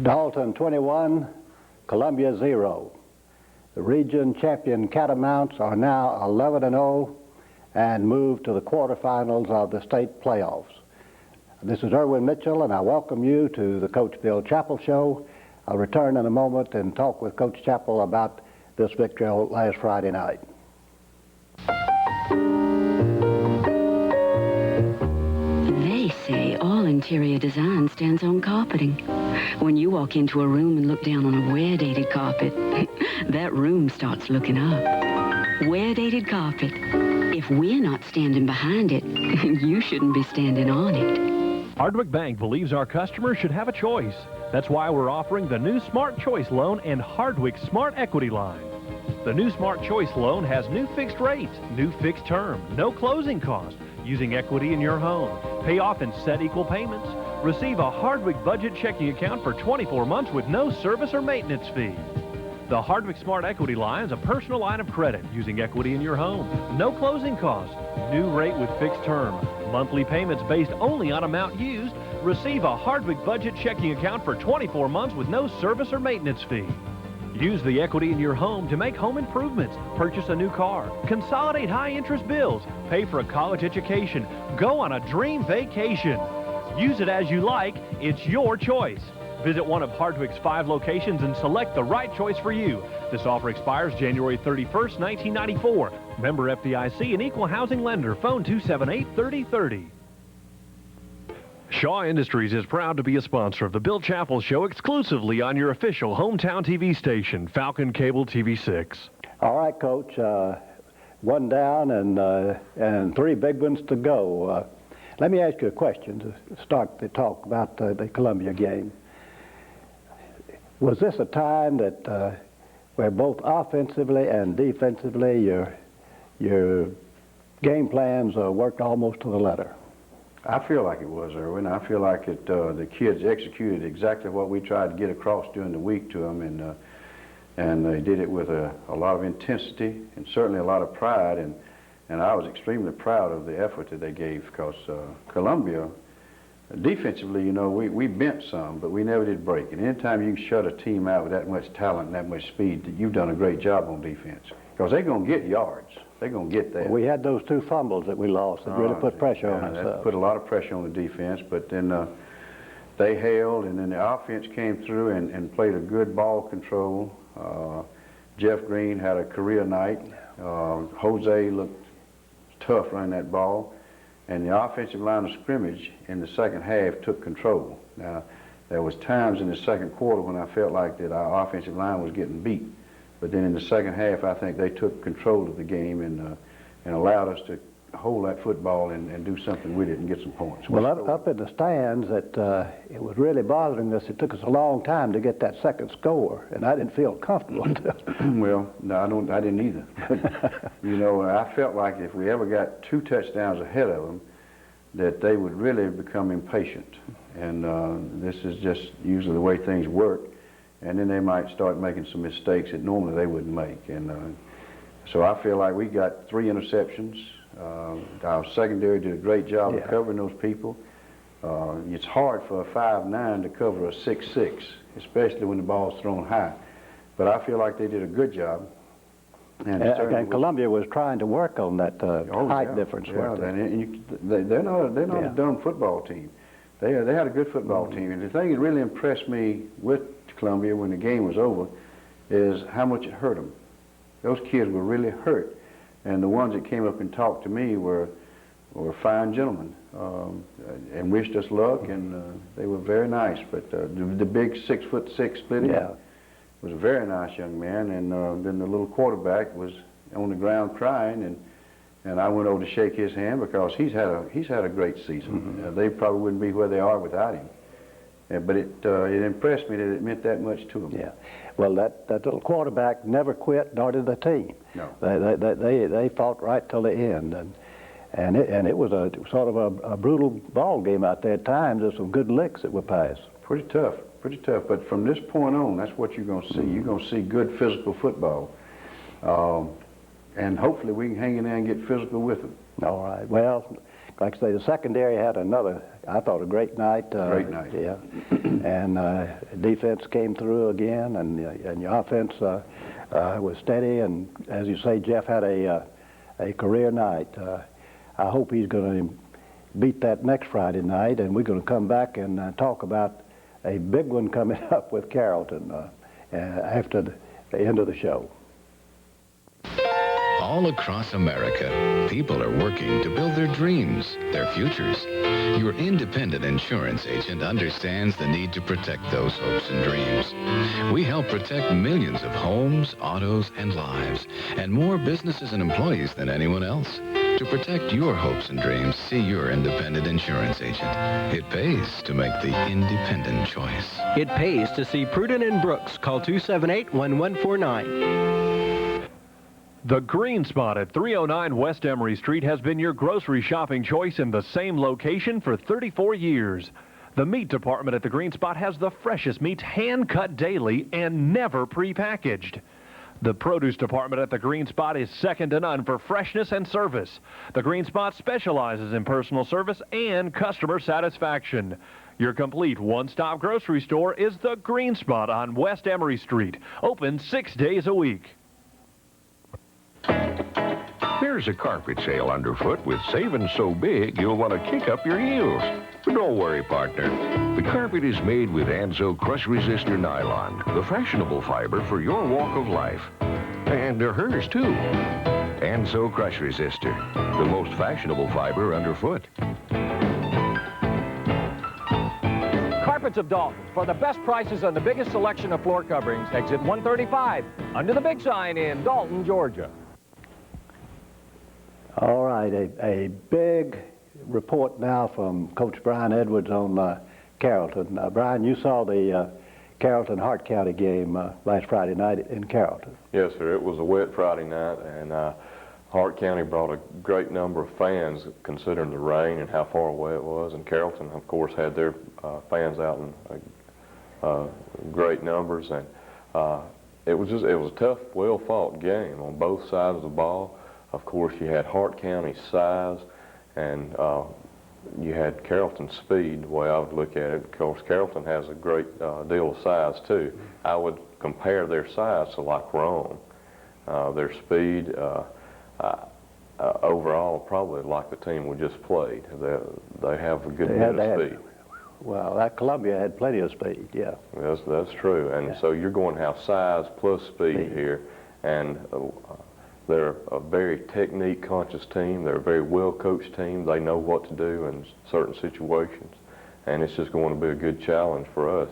Dalton 21, Columbia 0. The region champion Catamounts are now 11-0 and move to the quarterfinals of the state playoffs. This is Erwin Mitchell, and I welcome you to the Coach Bill Chappell Show. I'll return in a moment and talk with Coach Chappell about this victory last Friday night. They say all interior design stands on carpeting. When you walk into a room and look down on a wear-dated carpet, that room starts looking up. Wear-dated carpet. If we're not standing behind it, you shouldn't be standing on it. Hardwick Bank believes our customers should have a choice. That's why we're offering the new Smart Choice Loan and Hardwick Smart Equity Line. The new Smart Choice Loan has new fixed rates, new fixed term, no closing cost, using equity in your home. Pay off in set equal payments. Receive a Hardwick budget checking account for 24 months with no service or maintenance fee. The Hardwick Smart Equity Line is a personal line of credit using equity in your home. No closing cost. New rate with fixed term. Monthly payments based only on amount used. Receive a Hardwick budget checking account for 24 months with no service or maintenance fee. Use the equity in your home to make home improvements, purchase a new car, consolidate high-interest bills, pay for a college education, go on a dream vacation. Use it as you like. It's your choice. Visit one of Hardwick's 5 locations and select the right choice for you. This offer expires January 31st, 1994. Member FDIC and equal housing lender. Phone 278-3030. Shaw Industries is proud to be a sponsor of the Bill Chappell Show exclusively on your official hometown TV station, Falcon Cable TV 6. All right, Coach. One down and 3 big ones to go. Let me ask you a question to start the talk about the Columbia game. Was this a time that where both offensively and defensively your game plans worked almost to the letter? I feel like it was, Erwin. I feel like the kids executed exactly what we tried to get across during the week to them, and they did it with a lot of intensity and certainly a lot of pride, and I was extremely proud of the effort that they gave, because Columbia, defensively, you know, we bent some, but we never did break. And anytime you can shut a team out with that much talent and that much speed, you've done a great job on defense, because they're going to get yards. They're going to get that. Well, we had those 2 fumbles that we lost that really put pressure on us. That put a lot of pressure on the defense, but then they held, and then the offense came through and played a good ball control. Jeff Green had a career night. Jose looked tough running that ball. And the offensive line of scrimmage in the second half took control. Now, there was times in the second quarter when I felt like that our offensive line was getting beat. But then in the second half, I think they took control of the game and allowed us to hold that football and do something with it and get some points. Well, up in the stands, it was really bothering us. It took us a long time to get that second score, and I didn't feel comfortable until. Well, no, I didn't either. But, you know, I felt like if we ever got 2 touchdowns ahead of them, that they would really become impatient. And this is just usually the way things work. And then they might start making some mistakes that normally they wouldn't make. And so I feel like we got 3 interceptions. Our secondary did a great job of covering those people. It's hard for a 5'9" to cover a 6'6", especially when the ball's thrown high. But I feel like they did a good job. And Columbia was trying to work on that height difference. Yeah, they're not a dumb football team. They had a good football team. And the thing that really impressed me with Columbia when the game was over is how much it hurt them. Those kids were really hurt. And the ones that came up and talked to me were fine gentlemen and wished us luck, and they were very nice. But the big 6'6" Splitty was a very nice young man, and then the little quarterback was on the ground crying, and I went over to shake his hand because he's had a great season. Mm-hmm. They probably wouldn't be where they are without him. But it impressed me that it meant that much to him. Yeah. Well, that little quarterback never quit, nor did the team. No. They fought right till the end, and it was sort of a brutal ball game out there at times. There's some good licks that were passed. Pretty tough. But from this point on, that's what you're going to see. You're going to see good physical football, and hopefully we can hang in there and get physical with them. All right. Well, like I say, the secondary had another, I thought, a great night. Great night. Yeah. And defense came through again, and your offense was steady. And as you say, Jeff had a career night. I hope he's going to beat that next Friday night, and we're going to come back and talk about a big one coming up with Carolton after the end of the show. All across America, people are working to build their dreams, their futures. Your independent insurance agent understands the need to protect those hopes and dreams. We help protect millions of homes, autos, and lives, and more businesses and employees than anyone else. To protect your hopes and dreams, see your independent insurance agent. It pays to make the independent choice. It pays to see Pruden and Brooks. Call 278-1149. The Green Spot at 309 West Emory Street has been your grocery shopping choice in the same location for 34 years. The meat department at the Green Spot has the freshest meats hand-cut daily and never prepackaged. The produce department at the Green Spot is second to none for freshness and service. The Green Spot specializes in personal service and customer satisfaction. Your complete one-stop grocery store is the Green Spot on West Emory Street, open 6 days a week. There's a carpet sale underfoot with savings so big you'll want to kick up your heels. But don't worry, partner. The carpet is made with Anzo Crush Resistor Nylon, the fashionable fiber for your walk of life. And they're hers, too. Anzo Crush Resistor, the most fashionable fiber underfoot. Carpets of Dalton. For the best prices on the biggest selection of floor coverings, exit 135, under the big sign in Dalton, Georgia. All right, a big report now from Coach Brian Edwards on Carolton. Brian, you saw the Carolton-Hart County game last Friday night in Carolton. Yes, sir. It was a wet Friday night, and Hart County brought a great number of fans, considering the rain and how far away it was. And Carolton, of course, had their fans out in great numbers, and it was a tough, well-fought game on both sides of the ball. Of course, you had Hart County's size, and you had Carrollton's speed, the way I would look at it. Of course, Carrollton has a great deal of size, too. I would compare their size to like Rome. Their speed, overall, probably like the team we just played. They have a good bit of speed. Well, that Columbia had plenty of speed, yeah. That's true. And yeah. So you're going to have size plus speed here. And they're a very technique-conscious team. They're a very well-coached team. They know what to do in certain situations. And it's just going to be a good challenge for us.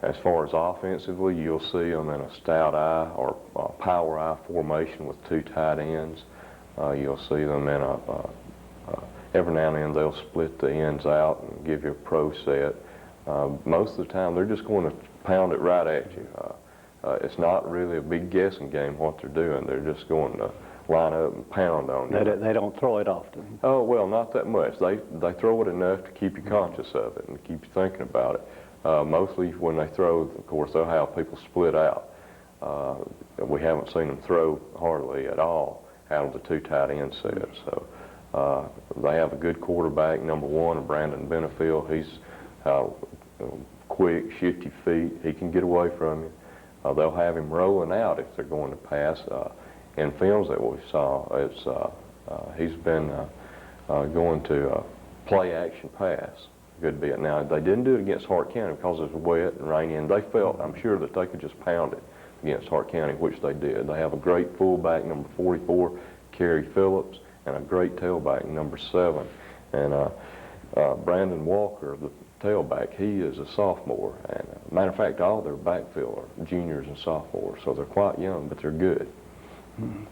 As far as offensively, you'll see them in a stout eye or power eye formation with two tight ends. You'll see them in every now and then they'll split the ends out and give you a pro set. Most of the time, they're just going to pound it right at you. It's not really a big guessing game what they're doing. They're just going to line up and pound on you. They don't throw it often. Oh, well, not that much. They throw it enough to keep you conscious of it and keep you thinking about it. Mostly when they throw, of course, they'll have people split out. We haven't seen them throw hardly at all out of the two tight end sets. So they have a good quarterback, number one, Brandon Benefield. He's quick, shifty feet. He can get away from you. They'll have him rolling out if they're going to pass. In films that we saw, he's been going to play-action pass. Good bit. Now, they didn't do it against Hart County because it was wet and rainy, and they felt, I'm sure, that they could just pound it against Hart County, which they did. They have a great fullback, number 44, Kerry Phillips, and a great tailback, number 7. And Brandon Walker, the tailback, he is a sophomore. And matter of fact, all their backfield are juniors and sophomores, so they're quite young, but they're good.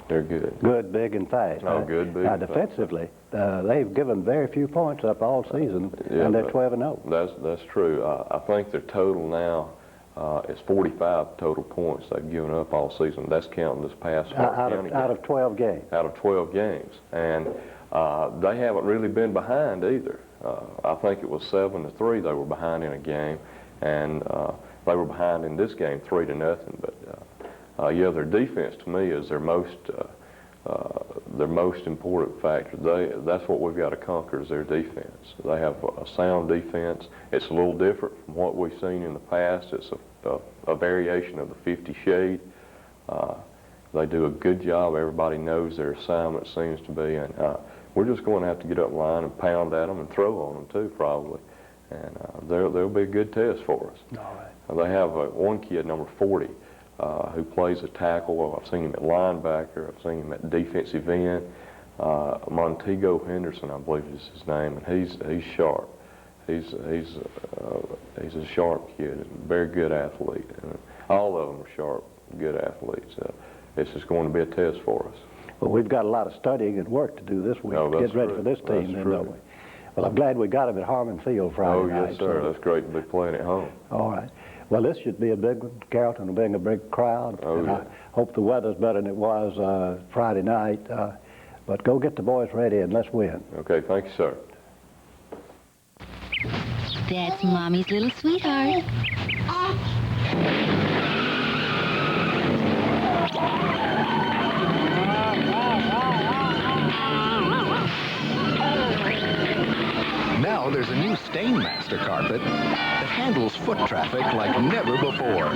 They're good. Good, big, and fast. Oh, good, big, now, and defensively, they've given very few points up all season, and they're 12-0. That's true. I think their total now is 45 total points they've given up all season. That's counting this past Hart County game. Out of 12 games. Out of 12 games. And they haven't really been behind either. I think it was 7-3 they were behind in a game, and they were behind in this game 3-0. But yeah, their defense to me is their most their most important factor. That's what we've got to conquer is their defense. They have a sound defense. It's a little different from what we've seen in the past. It's a variation of the 50 shade. They do a good job. Everybody knows their assignment seems to be, and we're just going to have to get up in line and pound at them and throw on them too, probably. And they'll be a good test for us. All right. They have one kid, number 40, who plays a tackle. I've seen him at linebacker. I've seen him at defensive end. Montego Henderson, I believe is his name, and he's sharp. He's a sharp kid, and a very good athlete. And all of them are sharp, good athletes. It's just going to be a test for us. Well, we've got a lot of studying and work to do this week to get ready for this team, then, don't we? Well, I'm glad we got him at Harmon Field Friday night. Oh, yes, sir. That's great to be playing at home. All right. Well, this should be a big one. Carolton will bring a big crowd. Oh, and yeah. I hope the weather's better than it was Friday night. But go get the boys ready and let's win. Okay, thank you, sir. That's Mommy's little sweetheart. Now there's a new Stainmaster carpet that handles foot traffic like never before.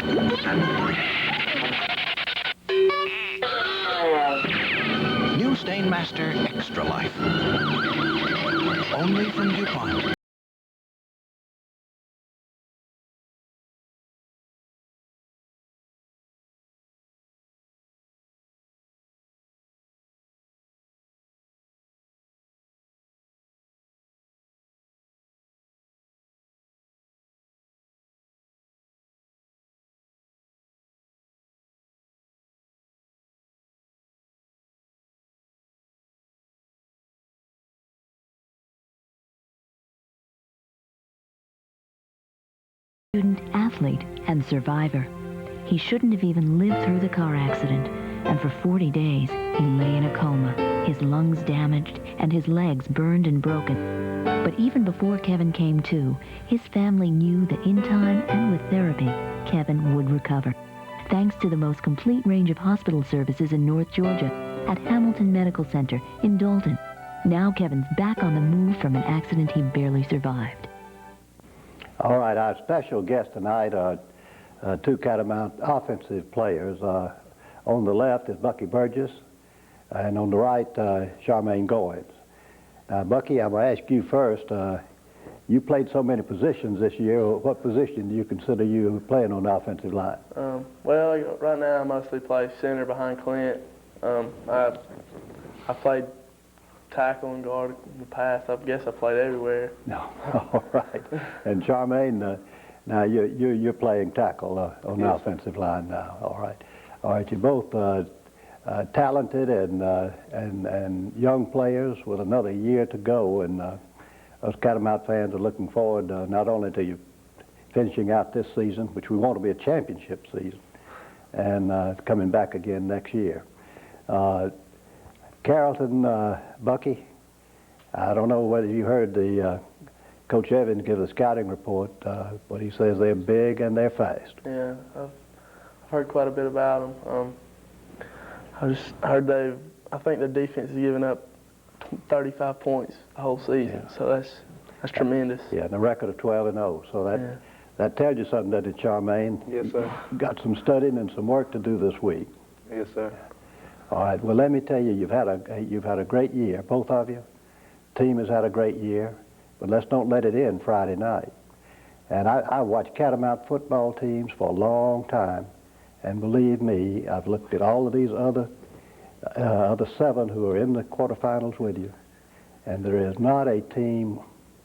New Stainmaster Extra Life. Only from DuPont. Student, athlete, and survivor. He shouldn't have even lived through the car accident, and for 40 days he lay in a coma, his lungs damaged and his legs burned and broken. But even before Kevin came to, his family knew that in time and with therapy, Kevin would recover. Thanks to the most complete range of hospital services in North Georgia at Hamilton Medical Center in Dalton. Now Kevin's back on the move from an accident he barely survived. All right, our special guests tonight are two Catamount offensive players. On the left is Bucky Burgess, and on the right, Charmaine Goins. Bucky, I'm going to ask you first. You played so many positions this year. What position do you consider you playing on the offensive line? Well, right now I mostly play center behind Clint. I played tackle and guard in the past. I guess I played everywhere. No, all right. And Charmaine, now you're playing tackle on the offensive line now. All right. All right. You're both talented and young players with another year to go, and us Catamount fans are looking forward not only to you finishing out this season, which we want to be a championship season, and coming back again next year. Carolton, Bucky, I don't know whether you heard the Coach Evans give the scouting report, but he says they're big and they're fast. Yeah, I've heard quite a bit about them. I just heard I think the defense has given up 35 points the whole season, yeah. So that's tremendous. Yeah, and a record of 12-0, so that tells you something, doesn't it, Charmaine? Yes, sir. Got some studying and some work to do this week. Yes, sir. All right. Well, let me tell you, you've had a great year, both of you. Team has had a great year, but let's don't let it end Friday night. And I watched Catamount football teams for a long time, and believe me, I've looked at all of these other 7 who are in the quarterfinals with you, and there is not a team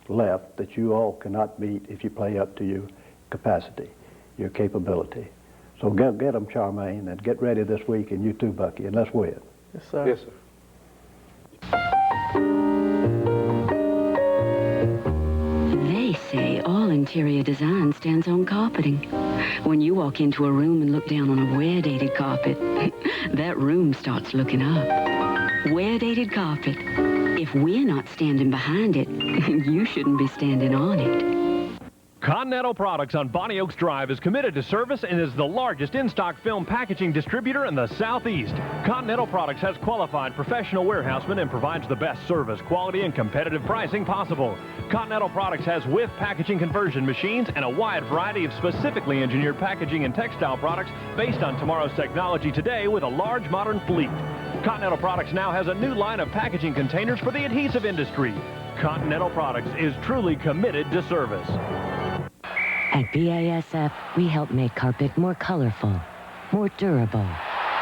left that you all cannot beat if you play up to your capacity, your capability. So get them, Charmaine, and get ready this week, and you too, Bucky, and let's win. Yes, sir. Yes, sir. They say all interior design stands on carpeting. When you walk into a room and look down on a wear-dated carpet, that room starts looking up. Wear-dated carpet. If we're not standing behind it, you shouldn't be standing on it. Continental Products on Bonnie Oaks Drive is committed to service and is the largest in-stock film packaging distributor in the Southeast. Continental Products has qualified professional warehousemen and provides the best service, quality, and competitive pricing possible. Continental Products has with packaging conversion machines and a wide variety of specifically engineered packaging and textile products based on tomorrow's technology today with a large modern fleet. Continental Products now has a new line of packaging containers for the adhesive industry. Continental Products is truly committed to service. At BASF, we help make carpet more colorful, more durable,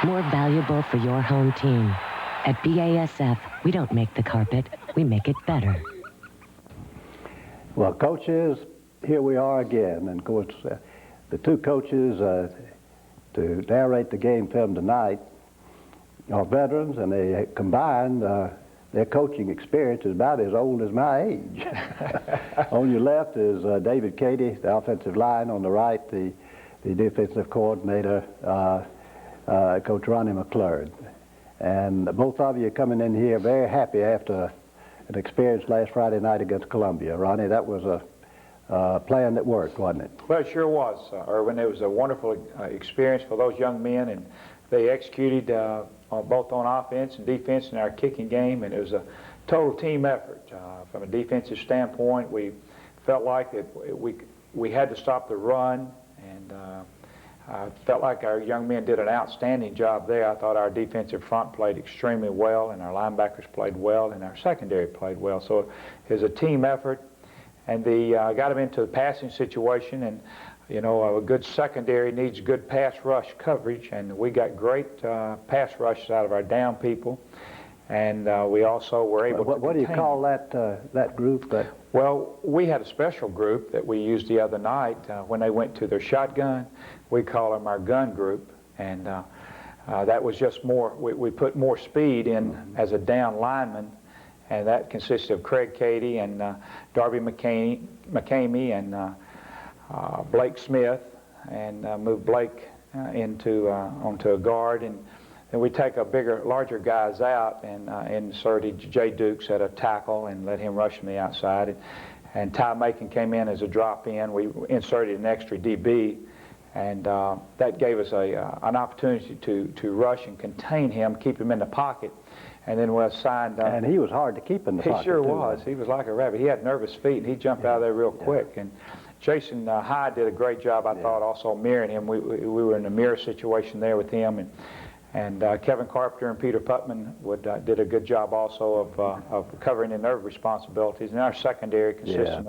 more valuable for your home team. At BASF, we don't make the carpet, we make it better. Well, coaches, here we are again. And of course, the two coaches to narrate the game film tonight are veterans, and they combined their coaching experience is about as old as my age. On your left is David Cady, the offensive line. On the right, the defensive coordinator, Coach Ronnie McClurd. And both of you coming in here very happy after an experience last Friday night against Columbia. Ronnie, that was a plan that worked, wasn't it? Well, it sure was, Irwin. It was a wonderful experience for those young men, and they executed both on offense and defense in our kicking game, and it was a total team effort. From a defensive standpoint, we felt like that we had to stop the run, and I felt like our young men did an outstanding job there. I thought our defensive front played extremely well, and our linebackers played well, and our secondary played well. So it was a team effort, and they got them into the passing situation, and you know, a good secondary needs good pass rush coverage, and we got great pass rushes out of our down people, and we also were able to What do you call that group? Well, we had a special group that we used the other night when they went to their shotgun. We call them our gun group, and that was just more, we put more speed in as a down lineman, and that consisted of Craig Cady and Darby McCamey and Blake Smith, and move Blake onto a guard, and then we take larger guys out and inserted Jay Dukes at a tackle and let him rush from the outside, and Ty Macon came in as a drop-in. We inserted an extra DB, and that gave us an opportunity to rush and contain him, keep him in the pocket, and then we assigned... and he was hard to keep in the pocket, He sure was. He was like a rabbit. He had nervous feet, and he jumped out of there real quick. And Jason Hyde did a great job, I thought, also mirroring him. We were in a mirror situation there with him, and Kevin Carpenter and Peter Putman did a good job also of covering the nerve responsibilities. And our secondary consisting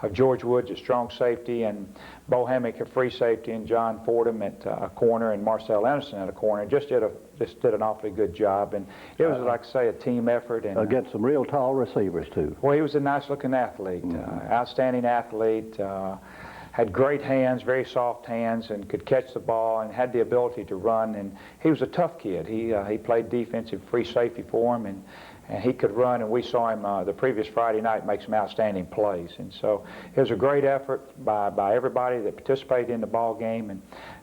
of George Woods at strong safety, and Bo Hammock at free safety, and John Fordham at a corner, and Marcel Anderson at a corner. Just did an awfully good job, and it was, like I say, a team effort. And against some real tall receivers too. Well, he was a nice-looking athlete, outstanding athlete. Had great hands, very soft hands, and could catch the ball, and had the ability to run. And he was a tough kid. He played defensive free safety for him, and he could run, and we saw him the previous Friday night make some outstanding plays. And so it was a great effort by everybody that participated in the ball game,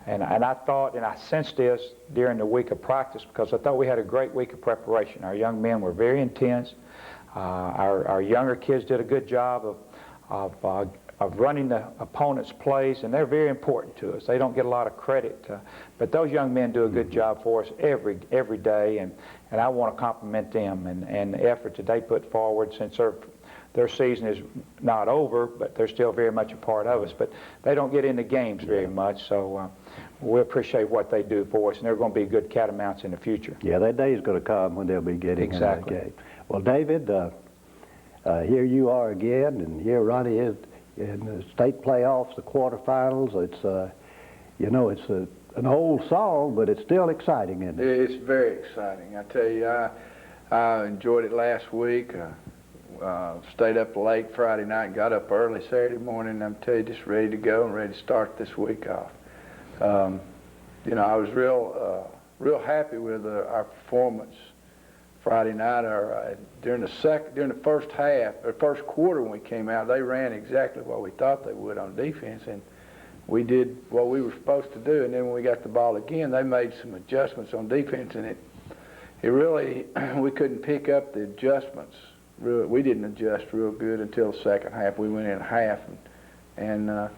and I thought, and I sensed this during the week of practice, because I thought we had a great week of preparation. Our young men were very intense. Our younger kids did a good job of running the opponent's plays, and they're very important to us. They don't get a lot of credit, but those young men do a good job for us every day, and I want to compliment them and the effort that they put forward, since their season is not over, but they're still very much a part of us. But they don't get into games very much, so we appreciate what they do for us, and they're going to be good catamounts in the future. Yeah, that day is going to come when they'll be getting in that game. Well, David, here you are again, and here Ronnie is in the state playoffs, the quarterfinals. It's, you know, it's an old song, but it's still exciting, isn't it? It's very exciting. I tell you, I enjoyed it last week. Stayed up late Friday night, got up early Saturday morning, and I'm telling you, just ready to go and ready to start this week off. You know, I was real happy with our performance Friday night. During the first half, or first quarter when we came out, they ran exactly what we thought they would on defense, and we did what we were supposed to do. And then when we got the ball again, they made some adjustments on defense, and it really, we couldn't pick up the adjustments. We didn't adjust real good until the second half. We went in at half and and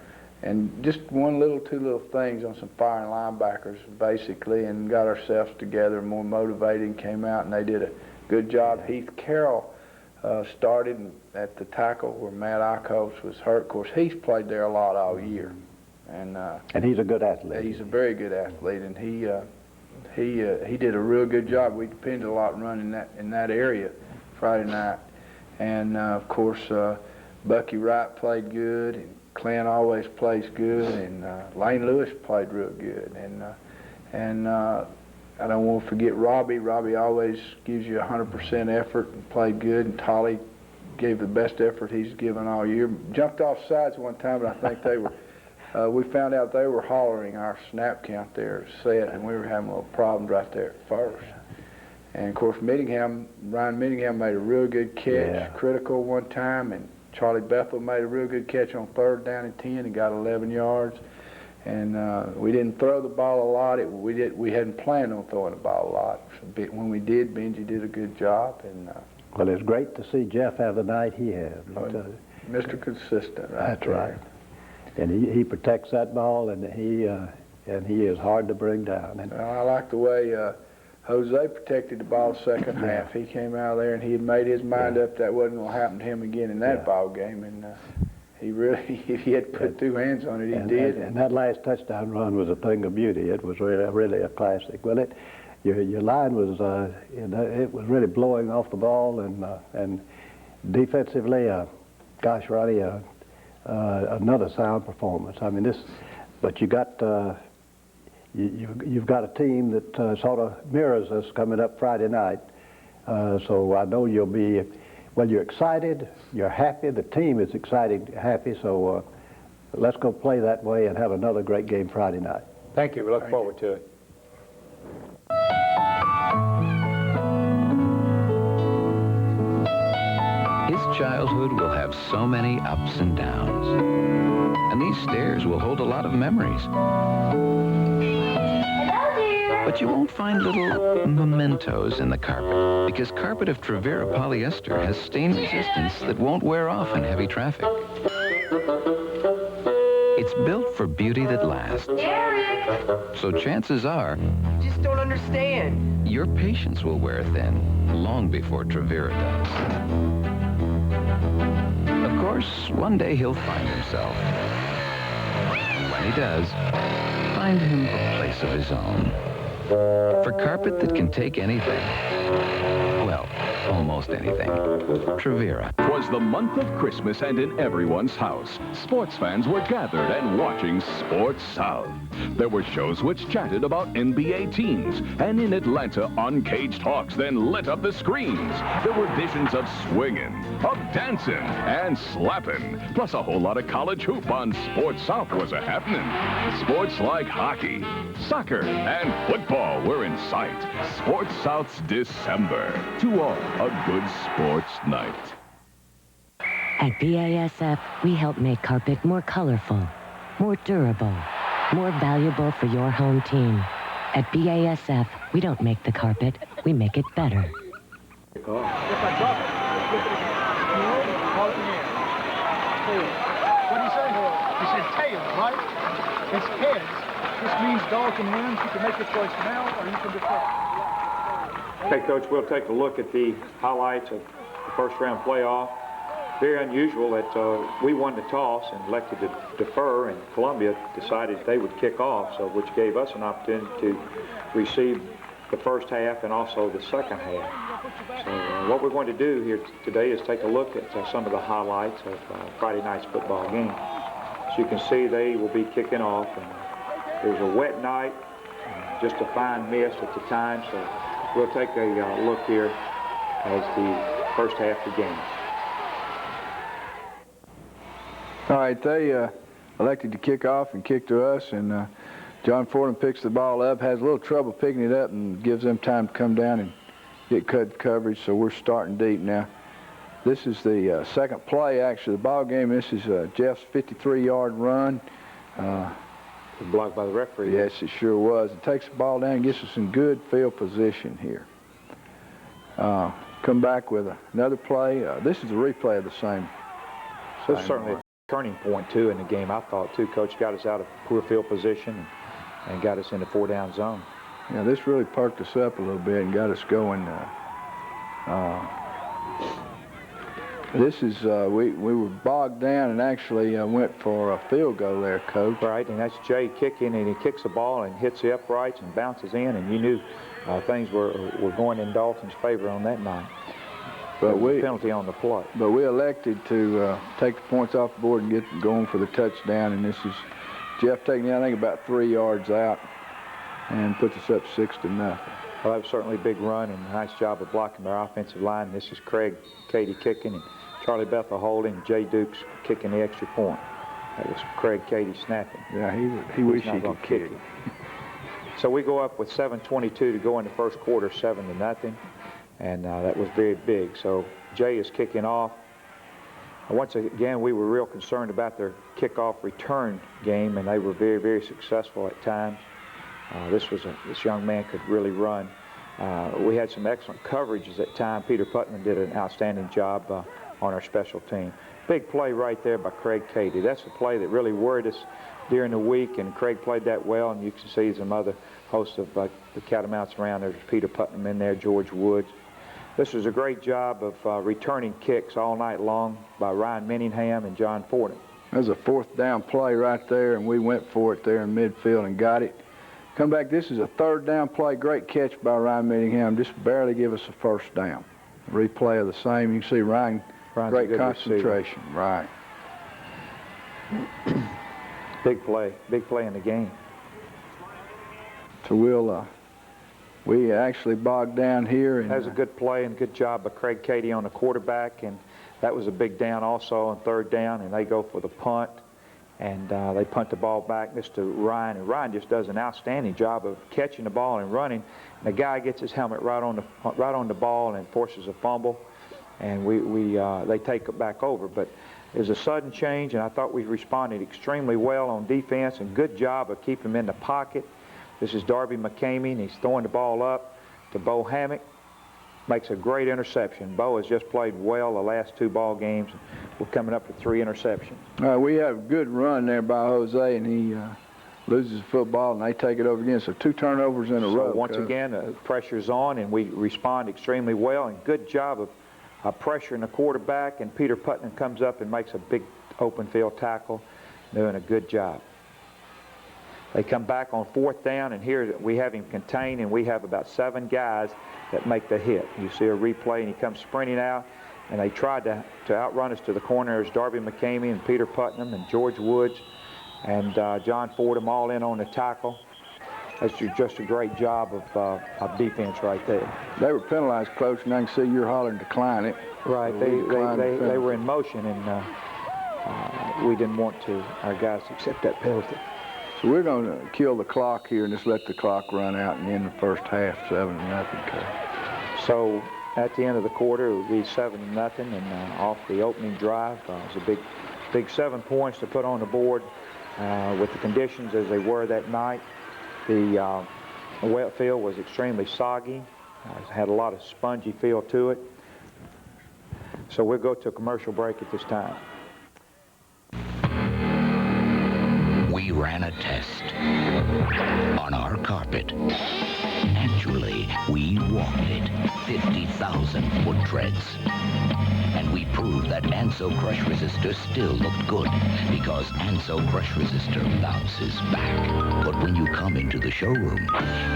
just two little things on some firing linebackers, basically, and got ourselves together, more motivated, and came out, and they did a good job. Heath Carroll started at the tackle where Matt Eichholz was hurt. Of course, Heath played there a lot all year. And he's a good athlete. He's a very good athlete, and he did a real good job. We depended a lot on running in that area Friday night. And, of course, Bucky Wright played good, and Clint always plays good, and Lane Lewis played real good. And I don't want to forget Robbie. Robbie always gives you 100% effort and played good, and Tolly gave the best effort he's given all year. Jumped off sides one time, but I think they were, we found out they were hollering our snap count there set, and we were having a little problems right there at first. And of course, Ryan Mittingham made a real good catch, critical one time, and Charlie Bethel made a real good catch on 3rd down and 10 and got 11 yards. And we didn't throw the ball a lot. We hadn't planned on throwing the ball a lot. When we did, Benji did a good job. And well, it's great to see Jeff have the night he had. Mr. Consistent, right? That's right. And he protects that ball, and he is hard to bring down. And I like the way Jose protected the ball the second half. He came out there and he had made his mind up that wasn't going to happen to him again in that ball game. And he really, if he had put 2 hands on it, he did. And that last touchdown run was a thing of beauty. It was really a classic. Well, your line was it was really blowing off the ball, and defensively, gosh, Ronnie, another sound performance. I mean, but you got. You've got a team that sort of mirrors us coming up Friday night. So I know you'll be, well, you're excited, you're happy, the team is excited, happy, so let's go play that way and have another great game Friday night. Thank you. We look forward to it. His childhood will have so many ups and downs. And these stairs will hold a lot of memories. But you won't find little mementos in the carpet, because carpet of Trevera polyester has stain resistance that won't wear off in heavy traffic. It's built for beauty that lasts. Eric! So chances are, Just don't understand. your patience will wear thin long before Trevera does. Of course, one day he'll find himself. When he does, find him a place of his own. For carpet that can take anything, well, almost anything, Trevera. 'Twas the month of Christmas, and in everyone's house, sports fans were gathered and watching Sports South. There were shows which chatted about NBA teams, and in Atlanta, Uncaged Hawks then lit up the screens. There were visions of swinging, of dancing, and slapping, plus a whole lot of college hoop on Sports South was a happening. Sports like hockey, soccer, and football were in sight. Sports South's December. To all, a good sports night. At BASF, we help make carpet more colorful, more durable, more valuable for your home team. At BASF, we don't make the carpet, we make it better. If I drop it, call it in. What did he say? He said tail, right? It's heads. This means Dalton wins. You can make your choice now, or you can defer. Okay, Coach, we'll take a look at the highlights of the first-round playoff. Very unusual that we won the toss and elected to defer, and Columbia decided they would kick off, so which gave us an opportunity to receive the first half and also the second half. So what we're going to do here today is take a look at some of the highlights of Friday night's football game. As you can see, they will be kicking off, and it was a wet night, just a fine mist at the time, so we'll take a look here as the first half begins. All right, they elected to kick off and kick to us, and John Fordham picks the ball up, has a little trouble picking it up, and gives them time to come down and get cut coverage, so we're starting deep now. This is the second play, actually, of the ball game. This is Jeff's 53-yard run. Blocked by the referee. Yes, it sure was. It takes the ball down and gets us in good field position here. Come back with another play. This is a replay of the same. So certainly turning point, too, in the game, I thought, too. Coach got us out of poor field position and got us in the 4-down zone. Yeah, this really perked us up a little bit and got us going. This is, we were bogged down and actually went for a field goal there, Coach. Right, and that's Jay kicking, and he kicks the ball and hits the uprights and bounces in, and you knew things were going in Dalton's favor on that night. But we penalty on the play. But we elected to take the points off the board and get going for the touchdown, and this is Jeff taking, I think, about 3 yards out and puts us up 6-0. Well, that was certainly a big run and a nice job of blocking our offensive line. This is Craig Cady kicking and Charlie Bethel holding, and Jay Dukes kicking the extra point. That was Craig Cady snapping. Yeah, he wished he could kick it. So we go up with 7:22 to go in the first quarter, 7-0, and that was very big. So Jay is kicking off. Once again, we were real concerned about their kickoff return game, and they were very, very successful at times. This young man could really run. We had some excellent coverages at time. Peter Putnam did an outstanding job on our special team. Big play right there by Craig Cady. That's the play that really worried us during the week, and Craig played that well, and you can see some other hosts of the Catamounts around there. There's Peter Putnam in there, George Woods. This was a great job of returning kicks all night long by Ryan Meningham and John Fordham. There's a 4th down play right there, and we went for it there in midfield and got it. Come back, this is a 3rd down play. Great catch by Ryan Meningham. Just barely give us a 1st down. Replay of the same. You can see Ryan's great concentration. Receiver. Right. Big play in the game. So we actually bogged down here. And that was a good play and good job by Craig Cady on the quarterback, and that was a big down also on 3rd down, and they go for the punt, and they punt the ball back just to Ryan, and Ryan just does an outstanding job of catching the ball and running. And the guy gets his helmet right on the ball and forces a fumble, and they take it back over. But it was a sudden change, and I thought we responded extremely well on defense, and good job of keeping him in the pocket. This is Darby McCamey, and he's throwing the ball up to Bo Hammock. Makes a great interception. Bo has just played well the last 2 ball games. We're coming up to 3 interceptions. We have a good run there by Jose, and he loses the football, and they take it over again. So 2 turnovers in a row. So once again, the pressure's on, and we respond extremely well, and good job of pressuring the quarterback, and Peter Putnam comes up and makes a big open field tackle, doing a good job. They come back on 4th down, and here we have him contained, and we have about 7 guys that make the hit. You see a replay, and he comes sprinting out, and they tried to outrun us to the corner. There's Darby McCamey and Peter Putnam and George Woods and John Fordham all in on the tackle. That's just a great job of defense right there. They were penalized, Coach, and I can see you're hollering decline it. Right, so they were in motion, and we didn't want our guys to accept that penalty. So we're going to kill the clock here and just let the clock run out and end the first half 7-0. So at the end of the quarter, it would be 7-0, and off the opening drive, it was a big 7 points to put on the board with the conditions as they were that night. The wet field was extremely soggy. Had a lot of spongy feel to it. So we'll go to a commercial break at this time. We ran a test on our carpet. Actually, we walked it 50,000 foot treads. And we proved that Anso Crush Resistor still looked good because Anso Crush Resistor bounces back. But when you come into the showroom,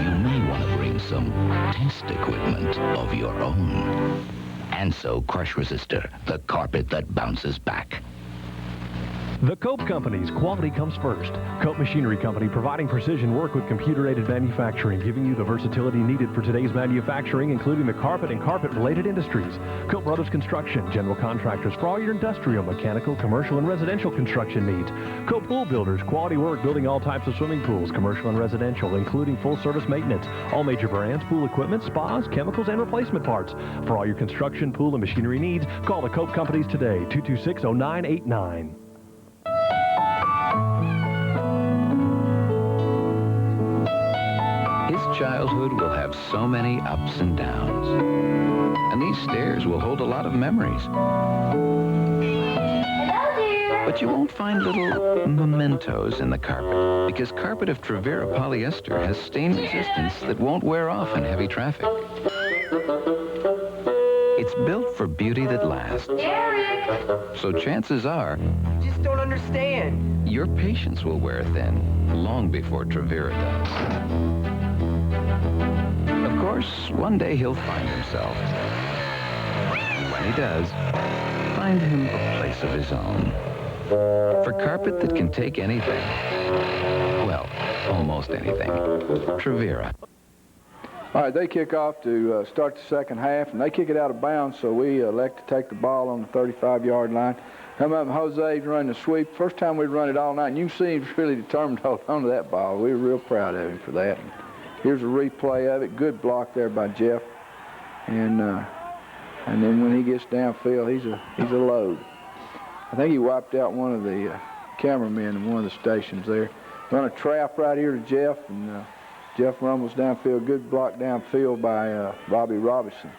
you may want to bring some test equipment of your own. Anso Crush Resistor, the carpet that bounces back. The Cope Company's quality comes first. Cope Machinery Company providing precision work with computer-aided manufacturing, giving you the versatility needed for today's manufacturing, including the carpet and carpet-related industries. Cope Brothers Construction, general contractors for all your industrial, mechanical, commercial, and residential construction needs. Cope Pool Builders, quality work building all types of swimming pools, commercial and residential, including full-service maintenance. All major brands, pool equipment, spas, chemicals, and replacement parts. For all your construction, pool, and machinery needs, call the Cope Companies today, 226-0989. His childhood will have so many ups and downs. And these stairs will hold a lot of memories. Hello, dear. But you won't find little mementos in the carpet, because carpet of Trevera polyester has stain resistance that won't wear off in heavy traffic. It's built for beauty that lasts. Eric! So chances are, You just don't understand. your patience will wear thin long before Trevera does. Of course, one day he'll find himself. When he does, find him a place of his own. For carpet that can take anything, well, almost anything, Trevera. All right, they kick off to start the second half, and they kick it out of bounds, so we elect to take the ball on the 35-yard line. Come up, and Jose's running the sweep. First time we'd run it all night, and you can see he's really determined to hold on to that ball. We were real proud of him for that. And here's a replay of it. Good block there by Jeff. And then when he gets downfield, he's a load. I think he wiped out one of the cameramen in one of the stations there. Run a trap right here to Jeff, and Jeff rumbles downfield. Good block downfield by Robbie Robinson.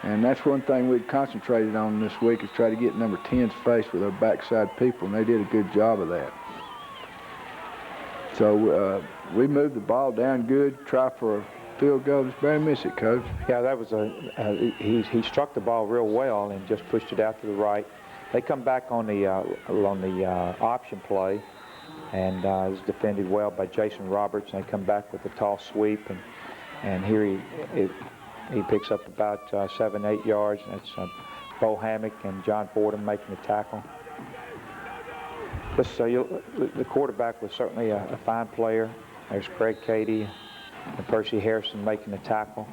And that's one thing we'd concentrated on this week, is try to get number 10's face with our backside people, and they did a good job of that. So we moved the ball down good, try for a field goal. Just barely miss it, Coach. Yeah, that was he struck the ball real well and just pushed it out to the right. They come back on the option play, and it was defended well by Jason Roberts. And they come back with a toss sweep, and here he picks up about 7-8 yards. And it's Bo Hammock and John Fordham making the tackle. The quarterback was certainly a fine player. There's Craig Cady and Percy Harrison making the tackle.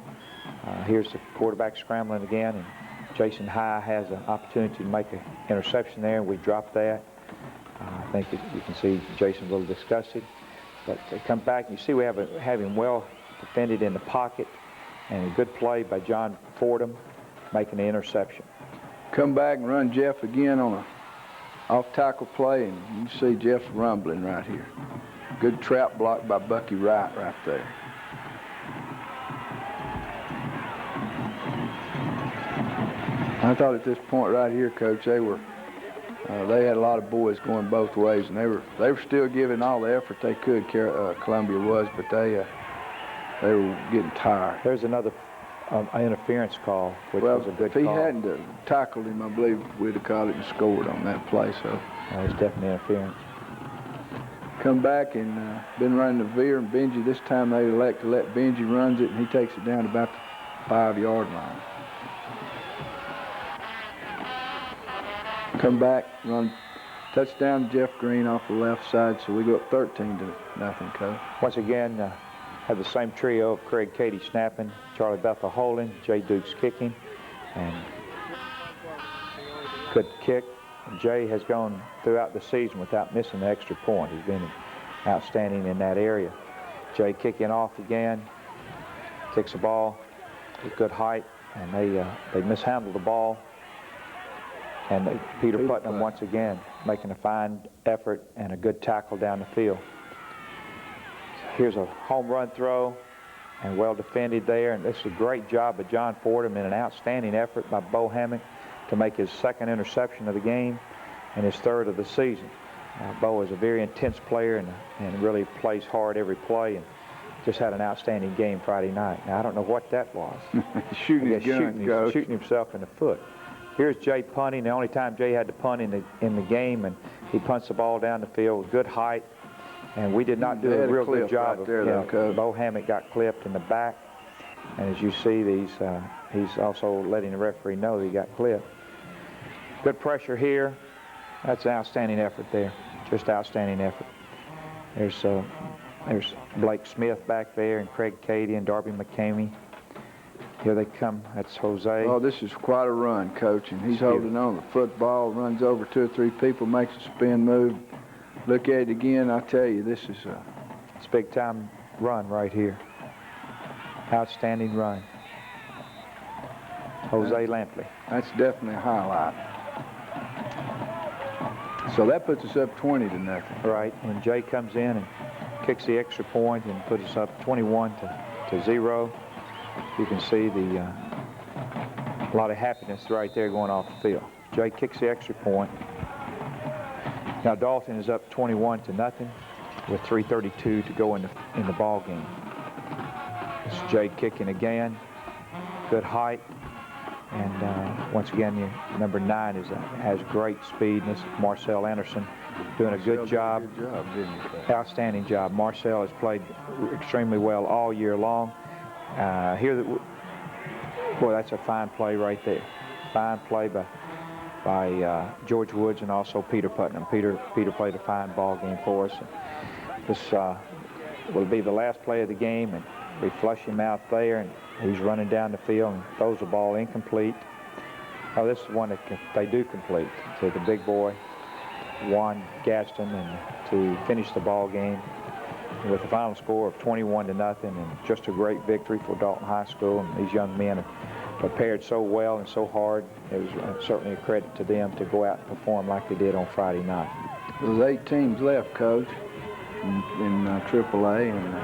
Here's the quarterback scrambling again, and Jason High has an opportunity to make an interception there, and we dropped that. I think you can see Jason a little disgusted. But they come back, and you see we have him well defended in the pocket, and a good play by John Fordham making the interception. Come back and run Jeff again on a off-tackle play, and you see Jeff's rumbling right here. Good trap block by Bucky Wright right there. I thought at this point right here, Coach, they had a lot of boys going both ways, and they were still giving all the effort they could. Columbia was, but they were getting tired. There's another interference call, which was a good call. If he hadn't tackled him, I believe we'd have caught it and scored on that play. So it's definitely interference. Come back and been running the veer, and Benji, this time they elect to let Benji runs it, and he takes it down to about the 5-yard line. Come back, run touchdown to Jeff Green off the left side, so we go up 13-0, Coach. Once again, have the same trio of Craig Cady snapping, Charlie Bethel holding, Jay Dukes kicking, and good kick. Jay has gone throughout the season without missing an extra point. He's been outstanding in that area. Jay kicking off again, kicks the ball with good height, and they mishandled the ball. And Peter Putnam once again making a fine effort and a good tackle down the field. Here's a home run throw, and well defended there. And this is a great job by John Fordham and an outstanding effort by Bo Hammock to make his second interception of the game and his third of the season. Bo is a very intense player and really plays hard every play, and just had an outstanding game Friday night. Now, I don't know what that was. Shooting himself in the foot. Here's Jay punting. The only time Jay had to punt in the game, and he punts the ball down the field with good height. And we did not do a real good job of it. Bo Hammock got clipped in the back. And as you see, he's also letting the referee know that he got clipped. Good pressure here. That's an outstanding effort there. Just outstanding effort. There's Blake Smith back there, and Craig Cady and Darby McCamey. Here they come. That's Jose. Oh, this is quite a run, Coach, and he's holding on to the football, runs over 2 or 3 people, makes a spin move. Look at it again. I tell you, this is it's a big-time run right here. Outstanding run. Jose Lampley. That's definitely a highlight. So that puts us up 20-0. Right, and Jay comes in and kicks the extra point and puts us up 21-0. You can see a lot of happiness right there going off the field. Jay kicks the extra point. Now Dalton is up 21-0 with 3:32 to go in the ball game. This is Jay kicking again. Good height. And once again, your number 9 has great speed. And this is Marcel Anderson doing a good job. Good job, didn't he? Outstanding job. Marcel has played extremely well all year long. Boy, that's a fine play right there. Fine play by George Woods and also Peter Putnam. Peter played a fine ball game for us. This will be the last play of the game, and we flush him out there, and he's running down the field and throws the ball incomplete. Oh, this is one that they do complete to the big boy, Juan Gaston, and to finish the ball game with a final score of 21-0, and just a great victory for Dalton High School. And these young men have prepared so well and so hard. It was certainly a credit to them to go out and perform like they did on Friday night. There's 8 teams left, Coach, in AAA, and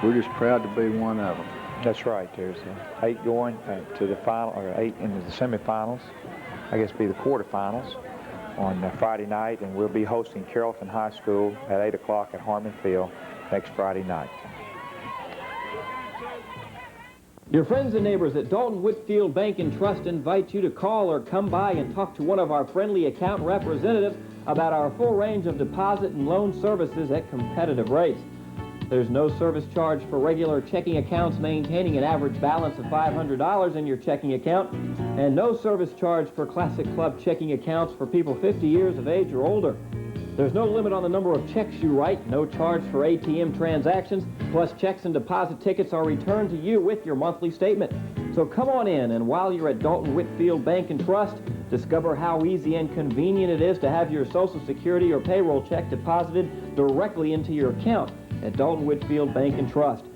we're just proud to be one of them. That's right. There's 8 going to the final, or 8 into the semifinals. I guess be the quarterfinals on Friday night, and we'll be hosting Carolton High School at 8 o'clock at Harmon Field next Friday night. Your friends and neighbors at Dalton Whitfield Bank and Trust invite you to call or come by and talk to one of our friendly account representatives about our full range of deposit and loan services at competitive rates. There's no service charge for regular checking accounts maintaining an average balance of $500 in your checking account, and no service charge for Classic Club checking accounts for people 50 years of age or older. There's no limit on the number of checks you write, no charge for ATM transactions, plus checks and deposit tickets are returned to you with your monthly statement. So come on in, and while you're at Dalton Whitfield Bank and Trust, discover how easy and convenient it is to have your Social Security or payroll check deposited directly into your account at Dalton Whitfield Bank and Trust.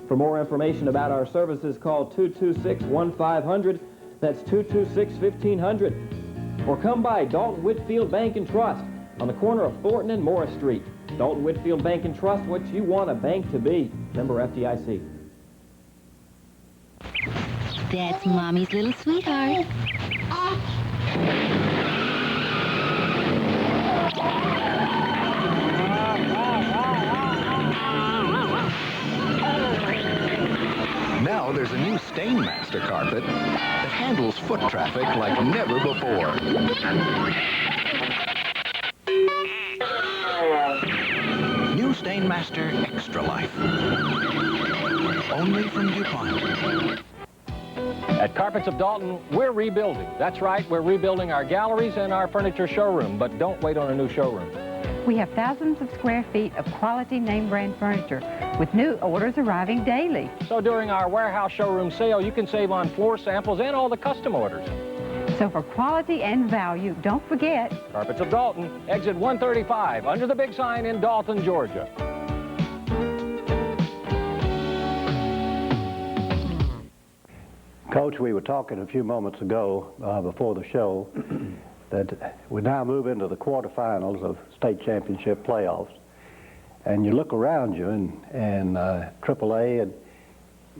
For more information about our services, call 226-1500. That's 226-1500. Or come by Dalton Whitfield Bank and Trust on the corner of Thornton and Morris Street. Dalton Whitfield Bank and Trust, what you want a bank to be. Member FDIC. That's Mommy's little sweetheart. Now there's a new Stainmaster carpet that handles foot traffic like never before. New Stainmaster Extra Life. Only from DuPont. At Carpets of Dalton, we're rebuilding. That's right, we're rebuilding our galleries and our furniture showroom, but don't wait on a new showroom. We have thousands of square feet of quality name brand furniture with new orders arriving daily. So during our warehouse showroom sale, you can save on floor samples and all the custom orders. So for quality and value, don't forget Carpets of Dalton, exit 135, under the big sign in Dalton, Georgia. Coach, we were talking a few moments ago before the show that we now move into the quarterfinals of state championship playoffs. And you look around you in AAA, and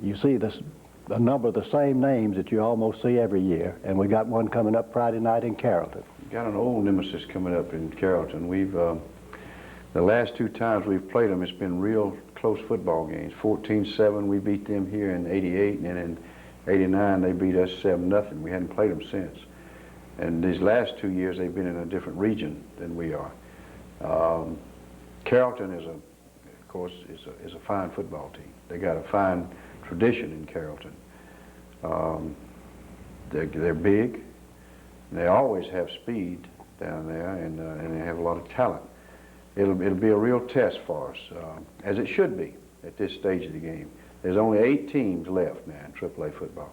you see a number of the same names that you almost see every year. And we got one coming up Friday night in Carolton. Got an old nemesis coming up in Carolton. We've the last 2 times we've played them, it's been real close football games. 14-7, we beat them here in '88, and in '89 they beat us 7-0. We hadn't played them since. And these last 2 years they've been in a different region than we are. Carolton is of course, a fine football team. They got a fine tradition in Carolton. They're big. They always have speed down there, and they have a lot of talent. It'll be a real test for us, as it should be at this stage of the game. There's only 8 teams left now in AAA football,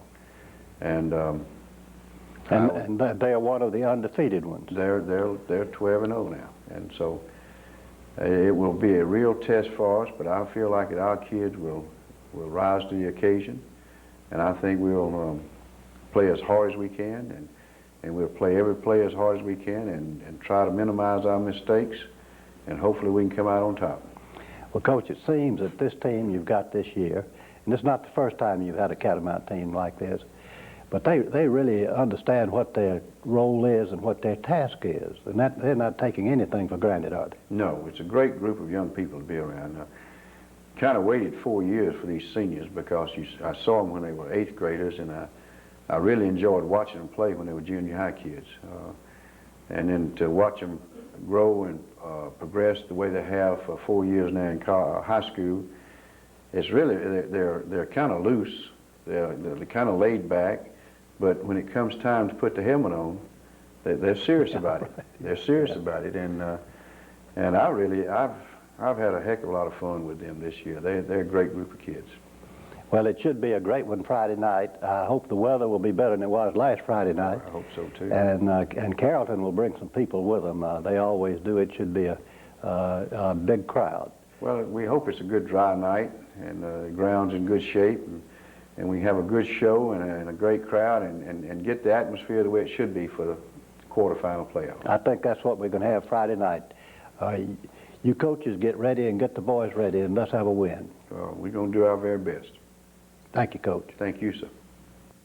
and they are one of the undefeated ones. They're 12-0 now, and so it will be a real test for us. But I feel like that our kids will rise to the occasion, and I think we'll play as hard as we can, and we'll play every play as hard as we can, and try to minimize our mistakes, and hopefully we can come out on top. Well, Coach, it seems that this team you've got this year, and it's not the first time you've had a Catamount team like this, but they really understand what their role is and what their task is, and that they're not taking anything for granted, are they? No, it's a great group of young people to be around. Kind of waited 4 years for these seniors because I saw them when they were 8th graders, and I really enjoyed watching them play when they were junior high kids. And then to watch them grow and progress the way they have for 4 years now in high school, it's really, they're kind of loose, they're kind of laid back, but when it comes time to put the helmet on, they're serious about it. They're serious about it, and I've had a heck of a lot of fun with them this year. They're a great group of kids. Well, it should be a great one Friday night. I hope the weather will be better than it was last Friday night. I hope so too. And Carolton will bring some people with them. They always do. It should be a big crowd. Well, we hope it's a good dry night, and the ground's in good shape, and we have a good show and a great crowd, and get the atmosphere the way it should be for the quarterfinal playoff. I think that's what we're going to have Friday night. You coaches get ready and get the boys ready, and let's have a win. We're going to do our very best. Thank you, Coach. Thank you, sir.